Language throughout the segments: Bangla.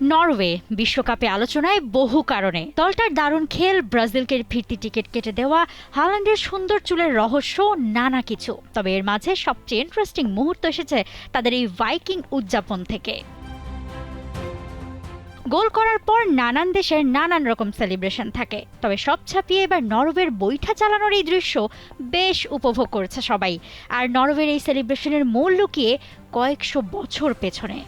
নরওয়ে বিশ্বকাপে আলোচনায় বহু কারণে। দলটার দারুণ খেল, ব্রাজিলকে ফিরতি টিকিট কেটে দেওয়া, হাল্যান্ডের সুন্দর চুলের রহস্য, নানা কিছু। তবে এর মাঝে সবচেয়ে ইন্টারেস্টিং মুহূর্ত এসেছে তাদের এই ভাইকিং উদযাপন থেকে। গোল করার পর নানান দেশের নানান রকম সেলিব্রেশন থাকে, তবে সব ছাপিয়ে এবার নরওয়ের বৈঠা চালানোর এই দৃশ্য বেশ উপভোগ করেছে সবাই। আর নরওয়ের এই সেলিব্রেশনের মূল লুকিয়ে কয়েকশো বছর পেছনে।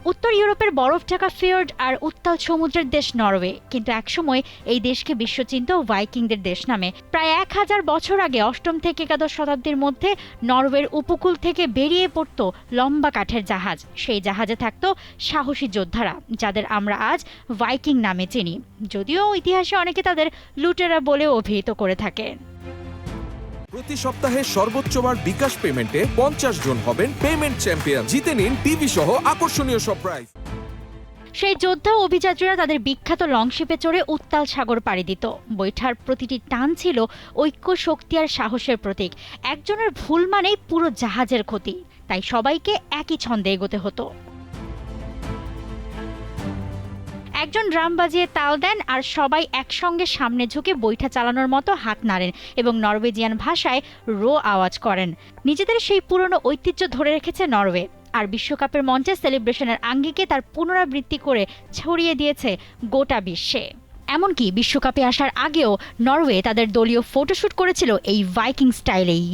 উত্তর ইউরোপের বরফ ঢাকা ফিয়র্ড আর উত্তাল সমুদ্রের দেশ নরওয়ে, কিন্তু একসময় এই দেশকে বিশ্বচিন্ত ভাইকিংদের দেশ নামে। প্রায় 1000 বছর আগে অষ্টম থেকে একাদশ শতাব্দীর মধ্যে নরওয়ের উপকূল থেকে বেরিয়ে পড়ত লম্বা কাঠের জাহাজ। সেই জাহাজে থাকত সাহসী যোদ্ধারা, যাদের আমরা আজ ভাইকিং নামে চিনি, যদিও ইতিহাসে অনেকে তাদের লুটেরা বলে অভিহিত করে থাকে। প্রতি সপ্তাহে সর্বোচ্চবার বিকাশ পেমেন্টে 50 জন হবেন পেমেন্ট চ্যাম্পিয়ন। জিতে নিন টিভি সহ আকর্ষণীয় সব প্রাইজ। সেই যোদ্ধা অভিযাত্রীরা তাদের বিখ্যাত লংশিপে চড়ে উত্তাল সাগর পাড়ি দিত। বৈঠার প্রতিটি টান ছিল ঐক্য, শক্তি আর সাহসের প্রতীক। একজনের ভুল মানেই পুরো জাহাজের ক্ষতি, তাই সবাইকে একই ছন্দে এগোতে হতো। একজন ড্রাম বাজিয়ে তাল দেন আর সবাই একসঙ্গে সামনে ঝুঁকে বৈঠা চালানোর মতো হাত নাড়েন এবং নরওয়েজিয়ান ভাষায় রো আওয়াজ করেন। নিজেদের সেই পুরনো ঐতিহ্য ধরে রেখেছে নরওয়ে, আর বিশ্বকাপের মঞ্চে সেলিব্রেশনের আঙ্গিকে তার পুনরাবৃত্তি করে ছড়িয়ে দিয়েছে গোটা বিশ্বে। এমনকি বিশ্বকাপে আসার আগেও নরওয়ে তাদের দলীয় ফটোশুট করেছিল এই ভাইকিং স্টাইলেই।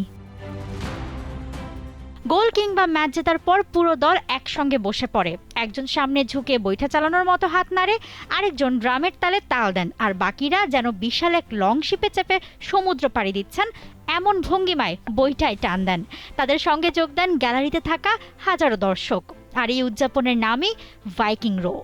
গোল কিংবা ম্যাচ জেতার পর পুরো দল একসঙ্গে বসে পড়ে। একজন সামনে ঝুঁকে বৈঠা চালানোর মতো হাত নাড়ে, আরেকজন ড্রামের তালে তাল দেন, আর বাকিরা যেন বিশাল এক লংশিপে চেপে সমুদ্র পাড়ি দিচ্ছেন এমন ভঙ্গিমায় বৈঠায় টান দেন। তাদের সঙ্গে যোগ দেন গ্যালারিতে থাকা হাজারো দর্শক, আর এই উদযাপনের নামই ভাইকিং রো।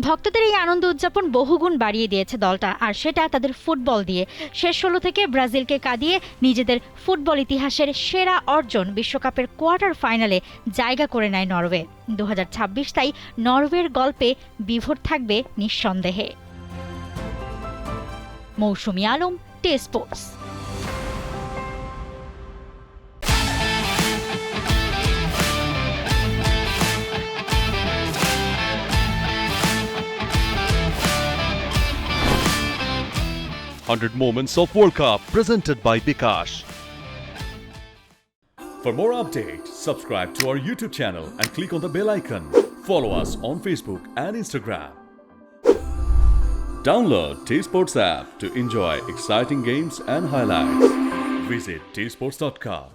ভক্তদের এই আনন্দ উদযাপন বহুগুণ বাড়িয়ে দিয়েছে দলটা, আর সেটা তাদের ফুটবল দিয়ে। শেষ 16 থেকে ব্রাজিলকে কাঁদিয়ে নিজেদের ফুটবল ইতিহাসের সেরা অর্জন বিশ্বকাপের কোয়ার্টার ফাইনালে জায়গা করে নেয় নরওয়ে। 2026 তাই নরওয়ের গল্পে বিভোর থাকবে নিঃসন্দেহে। মৌসুমী Alam, T Sports. "100 Moments of World Cup" presented by Bikash. For more updates, subscribe to our YouTube channel and click on the bell icon. Follow us on Facebook and Instagram. Download T-Sports app to enjoy exciting games and highlights. Visit tsports.com.